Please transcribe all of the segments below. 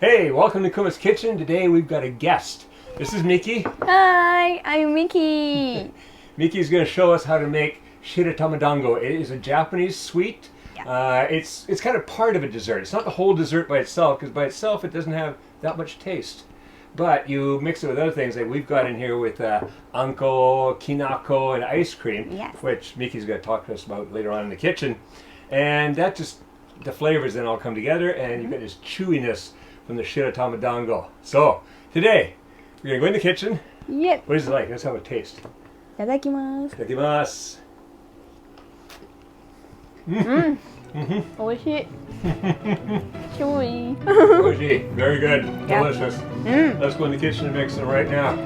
Hey, welcome to Kuma's Kitchen. Today we've got a guest. This is Miki. Hi, I'm Miki. Miki is going to show us how to make Shiratama Dango. It is a Japanese sweet. Yeah. It's kind of part of a dessert. It's not the whole dessert by itself, because by itself it doesn't have that much taste. But you mix it with other things like we've got in here with anko, kinako, and ice cream, Yes. which Miki's going to talk to us about later on in the kitchen. And that just, the flavors then all come together, and you've got this chewiness from the Shiratama Dango. So, today, we're going to go in the kitchen. Yep. What is it like? Let's have a taste. いただきます。Itadakimasu. 美味しい。chewy. Oishi. Very good. Yeah. Delicious. Let's go in the kitchen and mix them right now.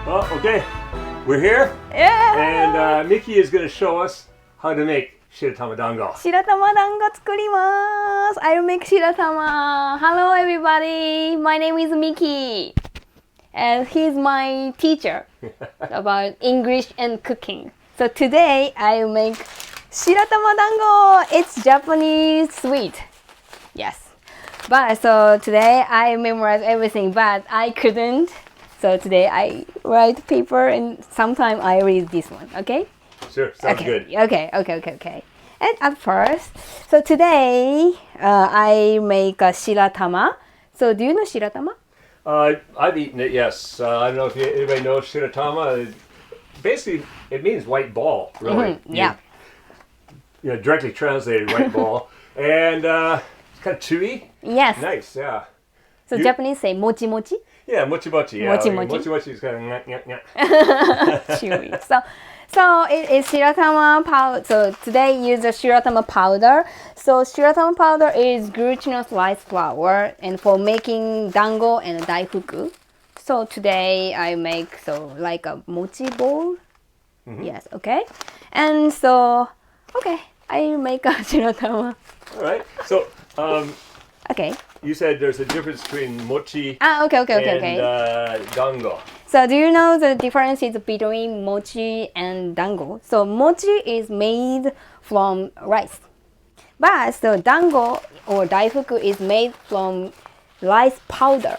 Well, okay. We're here. Yeah. And Miki is going to show us how to make Shiratama Dango. 白玉団子作ります。I'll make 白玉. Hello everybody. My name is Miki. And he's my teacher about English and cooking. So today I'll make 白玉団子. It's Japanese sweet. Yes. But so today I memorized everything, but I couldn't. So today I write paper and sometime I read this one. Okay? Sure, sounds Okay. good. Okay. And at first, so today I make a shiratama. So do you know shiratama? I've eaten it, yes. I don't know if anybody knows Shiratama. Basically, it means white ball, really. Yeah. You know, directly translated white ball. And it's kind of chewy. Yes. Nice, yeah. So You- Japanese say mochi mochi. Yeah, mochi mochi. Yeah. Mochi like mochi. Mochi mochi is kind of nyah. Chewy. So it is shiratama powder. So today use the shiratama powder. So shiratama powder is glutinous rice flour and for making dango and daifuku. So today I make so like a mochi bowl. Yes, okay. And so okay, I make a shiratama. All right. So, Okay. you said there's a difference between mochi Okay. and dango. So do you know the differences between mochi and dango? So mochi is made from rice. But so dango or daifuku is made from rice powder.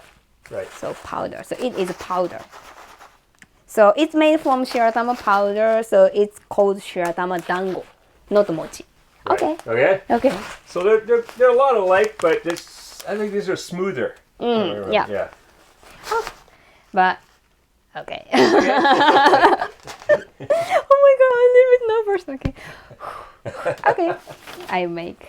Right. So powder. So it is powder. So it's made from shiratama powder. So it's called shiratama dango, not mochi. Right. Okay. Okay. So they're a lot alike, but I think these are smoother. Yeah. Yeah. But okay. Oh my god, I live with numbers. Okay. Okay. I make.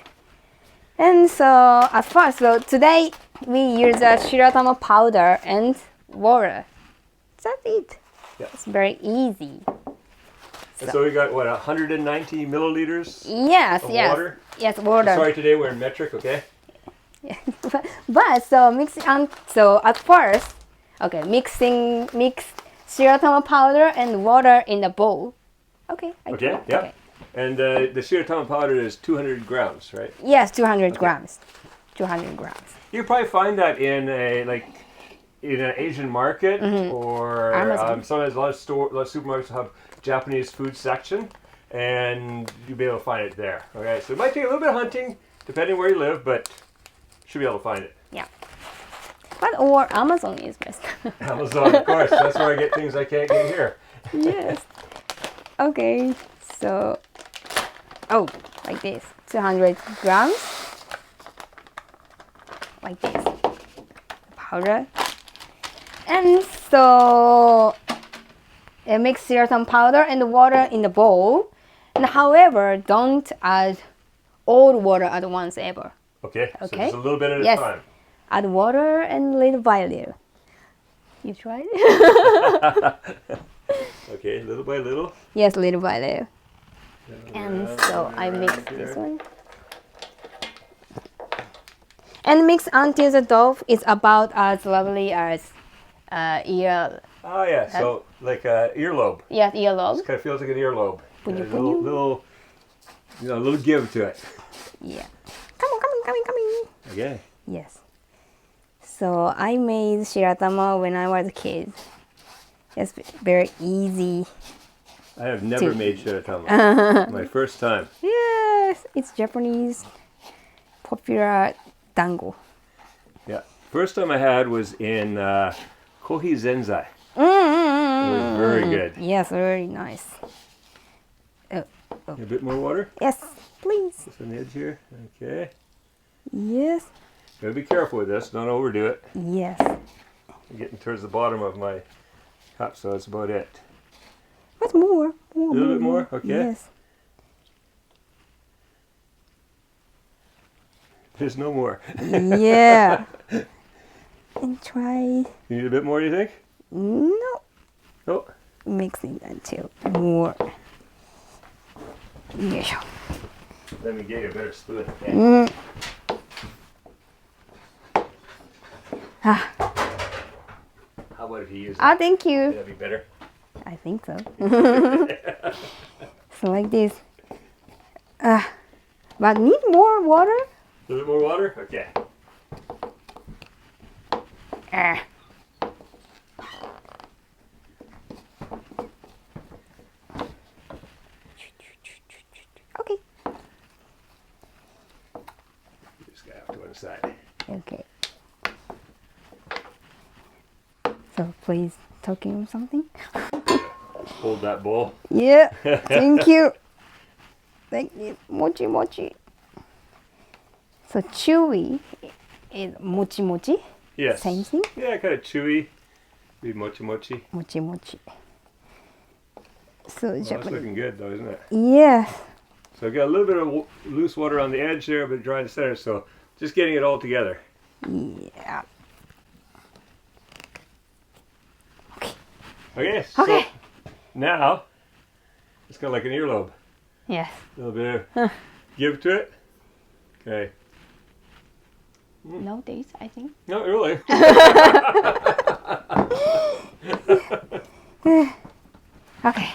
And so at first, so today we use a shiratama powder and water. That's it. Yeah. It's very easy. And so we got, what, 190 milliliters Yes, of yes. water? Yes, water. Sorry, today we're in metric, okay? But so mix so at first, okay, mix shiratama powder and water in a bowl. Okay. Okay, yeah. Okay. And the Shiratama powder is 200 grams, right? Yes, 200 grams. 200 grams. You can probably find that in an Asian market or Amazon. sometimes a lot of supermarkets have Japanese food section, and you'll be able to find it there. Okay, so it might take a little bit of hunting depending where you live, but you should be able to find it. Yeah. But or Amazon is best. Amazon, of course. That's where I get things I can't get here. Yes. Okay. So, like this. 200 grams. Like this. Powder. And so, mix shiratama powder and water in the bowl. And however, don't add all water at once ever. Okay, so Okay. just a little bit at a Yes. time. Add water and little by little. You tried it? Okay, little by little. Yes, little by little. And so I mix this one. And mix until the dough is about as lovely as ear. Oh yeah, so like earlobe. Yes, earlobe. Kind of feels like an earlobe. Punyu, There's a little, a little give to it. Yeah. Coming. Okay. Yes. So I made shiratama when I was a kid. Just very easy. I have never made shiratama. My first time. Yes, it's Japanese popular dango. Yeah. First time I had was in Kohi Zenzai. It was very good. Yes, very nice. A bit more water? Yes, please. Just on the edge here. Okay. Yes. Gotta be careful with this. Don't overdo it. Yes. I'm getting towards the bottom of my cup, so that's about it. What's more? A little bit more? Okay. Yes. There's no more. Yeah. And try. You need a bit more, you think? No. Oh. Mixing until more. Yeah. Let me get you a better spoon. Okay. Ah. How about if you use Ah, thank you. That'd be better. I think so. So like this. But need more water? A little bit more water? Okay. Okay. This guy off to one side. Okay. So please talking something? Hold that bowl. Yeah. Thank you. Thank you. Mochi mochi. So chewy is mochi mochi. Yes. Same thing? Yeah, kind of chewy. Be mochi mochi. Mochi mochi. So Well, that's Japanese. looking good though, isn't it? Yes. So I've got a little bit of loose water on the edge there, but dry in the center. So just getting it all together. Yeah. Okay. So Okay. now it's kind of like an earlobe. Yes. A little bit of give to it. Okay. No days, I think. Not really. Okay.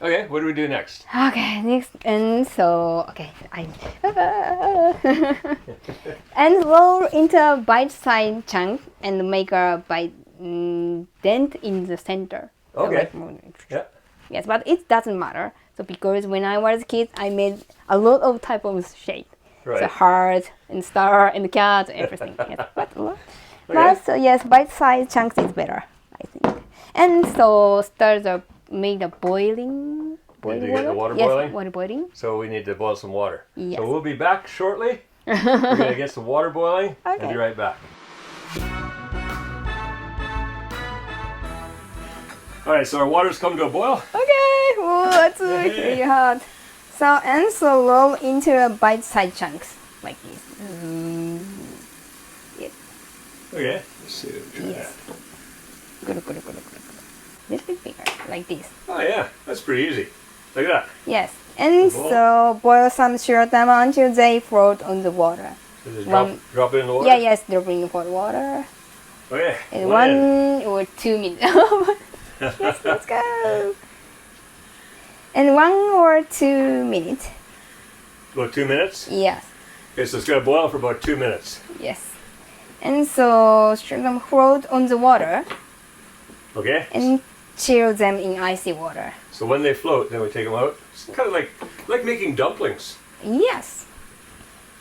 Okay, what do we do next? Okay, next, and so, okay, and roll into a bite-sized chunk and make a dent in the center. Okay. Yeah. Yes, but it doesn't matter. So because when I was a kid, I made a lot of type of shape. Right. So heart and star and cat, everything. Yes, but a lot. Okay. But so yes, bite-sized chunks is better, I think. And so start the made a boiling. Need to get the water yes, boiling? water boiling. So we need to boil some water. Yes. So we'll be back shortly. We're going to get some water boiling and Okay. be right back. All right, so our water's come to a boil. Okay, oh, that's really hard. So and so roll into a bite-sized chunks like this. Yes. Okay, let's see. Try Yes. Good. Little bit bigger, like this. that. Oh yeah, that's pretty easy. Look at that. Yes. And Cool. so boil some shiratama until they float on the water. So just One- drop it in the water. Yeah, yes, they're bringing hot water. Okay. In one. 1 or 2 minutes. Yes, let's go. In 1 or 2 minutes. About 2 minutes. Yes, Okay, so it's going to boil for about 2 minutes. yes. And so stir them float on the water Okay. and chill them in icy water. So when they float, then we take them out. It's kind of like making dumplings. Yes.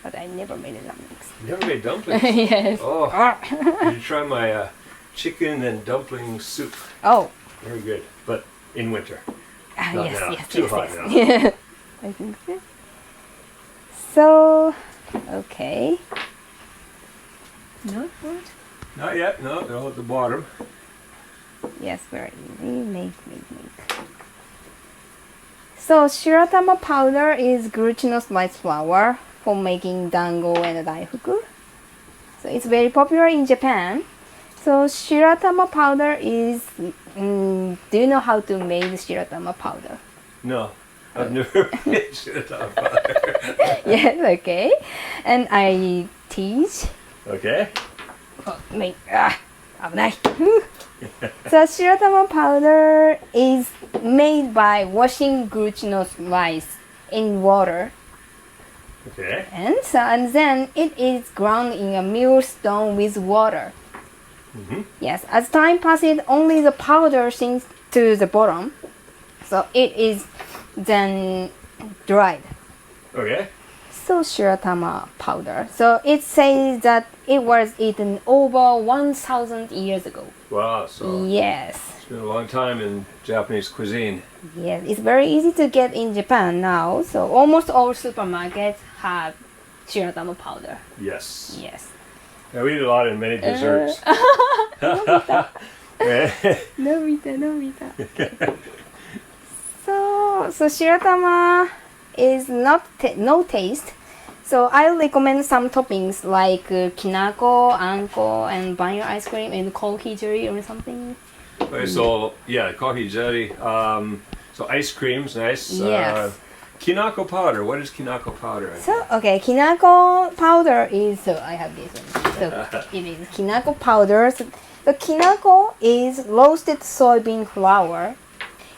But I never made a dumplings. You never made dumplings. Yes. Oh, did you try my chicken and dumpling soup? Oh. Very good, but in winter. Not Yes, now. yes, Too yes, hot yes. now. Yeah. I think so. So, okay. Not good. Not yet. No, they're all at the bottom. Yes, very easy. Make. So, shiratama powder is glutinous rice flour for making dango and daifuku. So, it's very popular in Japan. So, shiratama powder is. Do you know how to make shiratama powder? No, I've never made shiratama powder. Yes, okay. And I teach. Okay. Make. So, shiratama powder is made by washing glutinous rice in water. Okay. And then it is ground in a millstone with water. Mm-hmm. Yes, as time passes, only the powder sinks to the bottom, so it is then dried. Okay. So Shiratama powder. So it says that it was eaten over 1,000 years ago. Wow. So Yes. it's been a long time in Japanese cuisine. Yes, it's very easy to get in Japan now. So almost all supermarkets have Shiratama powder. Yes. Yes. Yeah, we eat a lot in many desserts. Nobita. Okay. So Shiratama is no taste. So I recommend some toppings like kinako, anko, and vanilla ice cream and kohi jelly or something. Okay, so yeah, kohi jelly. So ice cream's nice. Yes. Kinako powder. What is kinako powder? So okay, kinako powder is I have this one. So it is kinako powder. So the kinako is roasted soybean flour.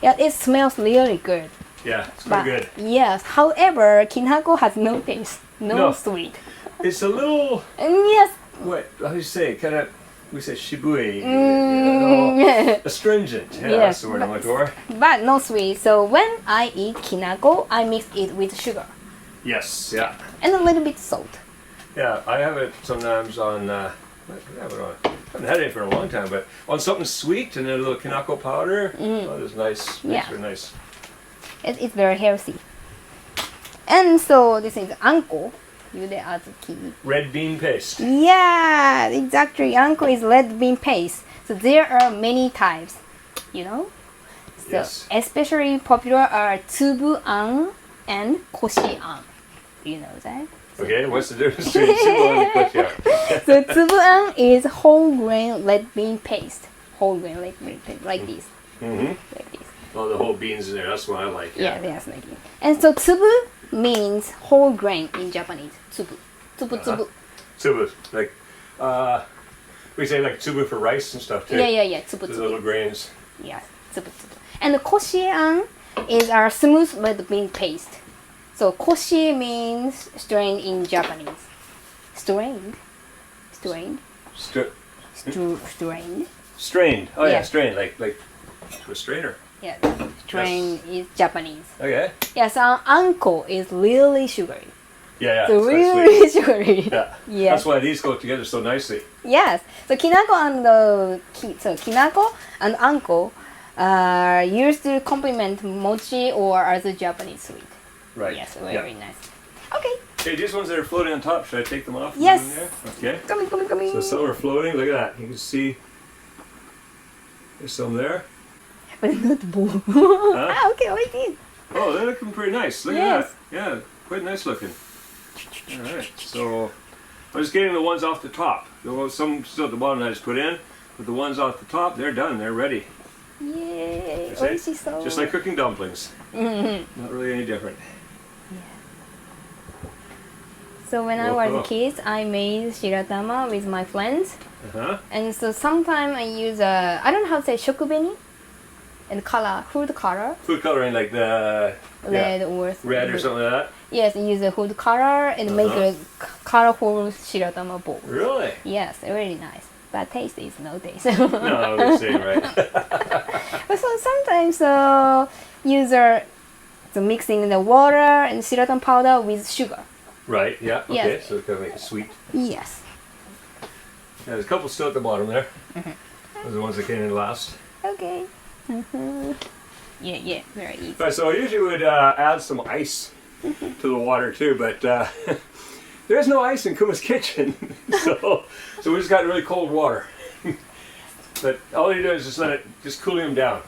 Yeah, it smells really good. Yeah, it's pretty good. Yes, however, kinako has no taste, no sweet. It's a little, And yes, what, how do you say, kind of, we say shibui, yeah, astringent. Yeah, Yes, that's the word I'm looking for. but no sweet. So when I eat kinako, I mix it with sugar Yes, yeah. and a little bit salt. Yeah, I have it sometimes on, I haven't had it for a long time, but on something sweet and then a little kinako powder. Oh, that's nice. Yeah. Very nice. It's very healthy. And so this is anko, yude azuki. Red bean paste. Yeah, exactly. Anko is red bean paste. So there are many types, you know. So Yes. especially popular are tsubu-an and koshi-an. You know that? Okay, what's the difference between sumo and koshia? So tsubu-an is whole grain red bean paste. Whole grain red bean paste, like this. Mm-hmm. Like this. Oh, the whole beans in there. That's what I like. Yeah, yes, like it. And so tsubu means whole grain in Japanese. Tsubu. Tsubu. Tsubu, like, we say like tsubu for rice and stuff too. Yeah. Tsubu, The little tsubu. grains. Yes, tsubu, tsubu. And the koshi-an is our smooth red bean paste. So koshi means strained in Japanese. Strained? Strained? Strained? Strained. Oh yeah, Yeah. strained. Like to a strainer. Yeah, strained is Japanese. Okay. Yes, anko is really sugary. Yeah. So it's quite sweet. really sugary. Yeah. Yes. That's why these go together so nicely. Yes. So kinako and anko are used to complement mochi or other Japanese sweet. Right. Yes, very nice. Okay. Okay, these ones that are floating on top, should I take them off? and Yes. put them there? Okay. Coming. So some are floating. Look at that. You can see there's some there. But not blue. Okay, like this. Oh, they're looking pretty nice. Look Yes. at that. Yeah, quite nice looking. All right. So I'm just getting the ones off the top. Some still at the bottom I just put in, but the ones off the top, they're done. They're ready. Yay! That's it. Oishishou. Just like cooking dumplings. Not really any different. So when I was a kid, I made shiratama with my friends, Uh-huh. and so sometimes I use I don't know how to say shokubeni, and color, food color, Food coloring like the red or red or something like that. Yes, use a food color and make a colorful shiratama bowl. Really? Yes, really nice. But taste is no taste. No, I was saying right. But so sometimes user mixing the water and shiratama powder with sugar. Right. Yeah. Okay. Yes. So it's gonna make it sweet. Yes. Yeah, there's a couple still at the bottom there. Those are the ones that came in last. Okay. Yeah, very easy. Right, so I usually would add some ice to the water too, but there's no ice in Kuma's kitchen, so we just got really cold water. But all you do is just let it cooling them down,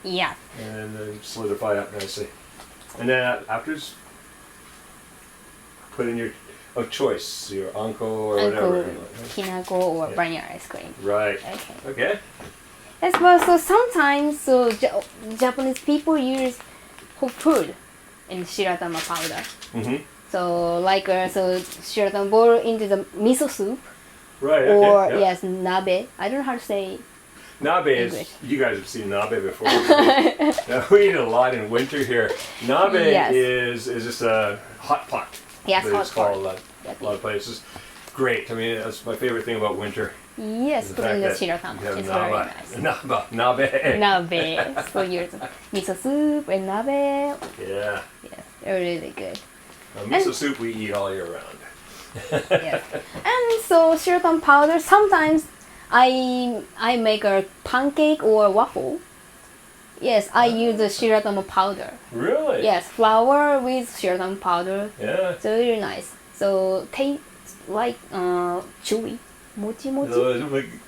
Yeah. and then solidify up nicely. And then afterwards, put in your of choice, your anko or whatever. Kinako or vanilla ice cream. Right. Okay. Okay. Yes, well, so sometimes Japanese people use whole food in shiratama powder. Mm-hmm. So like shiratama boil into the miso soup Right. Okay. or yeah. yes nabe. I don't know how to say. Nabe English. is, you guys have seen nabe before. Now, we eat a lot in winter here. Nabe Yes. is just a hot pot. Yes, that hot it's called pot. a lot of places. great. I mean, that's my favorite thing about winter. Yes, The put in the fact that shiratama. you have It's very nice. Nabe. Nabe. So use miso soup and nabe. Yeah. Yes, they're really good. Miso soup we eat all year round. Yes. And so shiratama powder, sometimes I make a pancake or waffle. Yes, I use the shiratama powder. Really? Yes, flour with shiratama powder. Yeah. It's really nice. So taste like chewy, mochi mochi.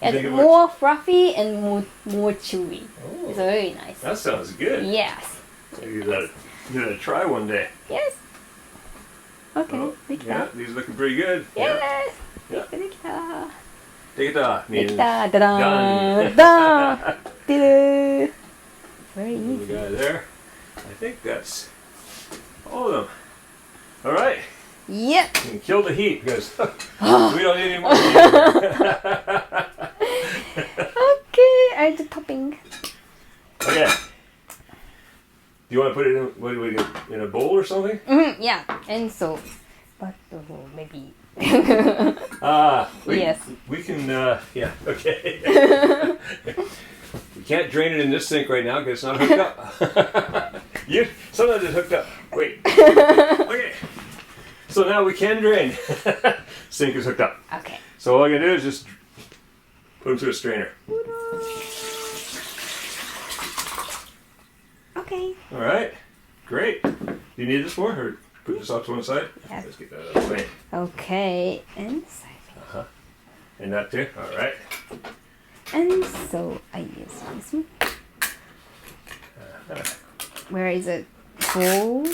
It's more fluffy and more chewy. Oh, It's very nice. that sounds good. Yes. You gotta try one day. Yes. Okay. Oh, できた yeah, these are looking pretty good. Yes. Yeah. できた。 Take it off. できた。ダダーン。ダーン。でるー。Very We easy. got it there. I think that's all of them. All right. Yep. You can kill the heat because we don't need any more heat. Here. Okay. I do topping. Okay. Do you want to put it in, what do we do, in a bowl or something? Yeah. And so, but maybe. Yes. We can, yeah, okay. We can't drain it in this sink right now because it's not hooked up. Sometimes it's hooked up. Wait. Okay. So now we can drain. Sink is hooked up. Okay. So all I'm going to do is just put them through a strainer. Okay. All right. Great. Do you need this more or put this off to one side? Yeah. Let's get that out of the way. Okay. And And that too. All right. and so I use this one. Where is it? Bowl.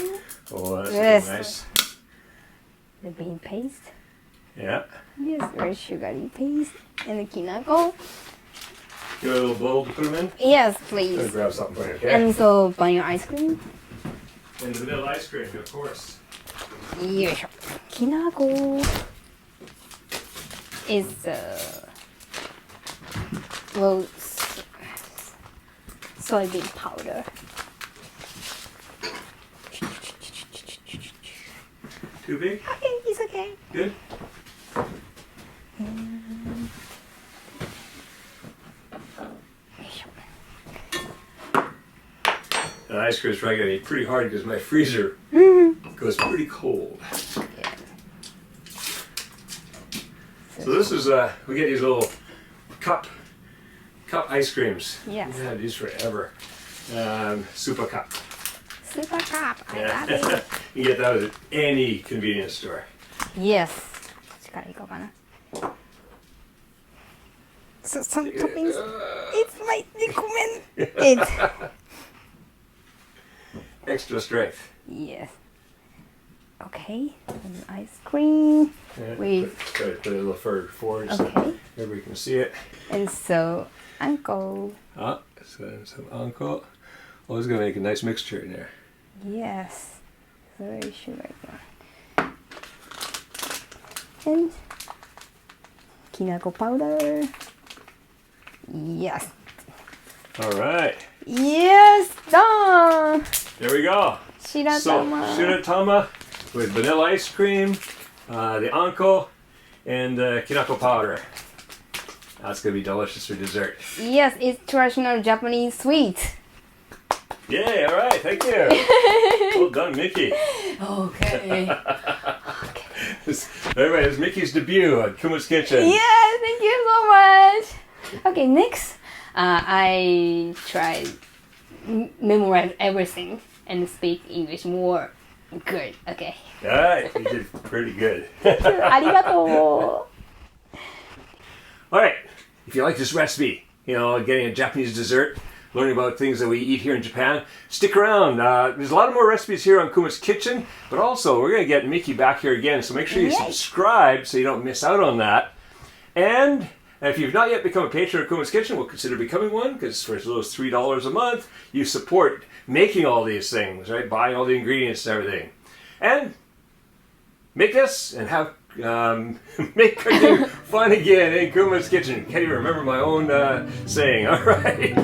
Oh, that's Yes. nice. The bean paste. Yeah. Yes, very sugary paste. And the kinako. You want a little bowl to put them in? Yes, I'm please. going to grab something for you, okay? And so vanilla ice cream. And vanilla ice cream, of course. よいしょ。きなこ is well soybean powder. Too big? Okay, it's okay. Good? And ice cream's probably going to be pretty hard because my freezer goes pretty cold. Yeah. So this is, we get these little cup ice creams. Yes. We've had these forever. Super cup. Super cup. I Yeah. love it. You can get that at any convenience store. Yes. こっちからいこうかな。So some toppings. It's my recommend. It. Extra strength. Yes. Okay. And ice cream. Yeah, Wait. Try to put it a little further forward so Okay. everybody can see it. And so uncle. So some uncle. Oh, it's going to make a nice mixture in there. Yes. Very sugary one. And kinako powder. Yes. All right. Yes, done. There we go. So, Shiratama. shiratama with vanilla ice cream, the anko, and kinako powder. That's going to be delicious for dessert. Yes, it's traditional Japanese sweet. Yay, all right, thank you. Well done, Miki. Okay. Everybody, it's Miki's debut at Kuma's Kitchen. Yes, thank you so much. Okay, next, I try memorize everything and speak English more good. Okay. All right, you did pretty good. ありがと All right, if you like this recipe, you know, getting a Japanese dessert, learning about things that we eat here in Japan, stick around. There's a lot of more recipes here on Kuma's Kitchen, but also we're going to get Miki back here again, so make sure you Yay. subscribe so you don't miss out on that. And if you've not yet become a patron of Kuma's Kitchen, we'll consider becoming one, because for as little as $3 a month, you support making all these things, right? Buying all the ingredients and everything. And make this and have make cooking fun again in Kuma's Kitchen. Can't even remember my own saying. All right.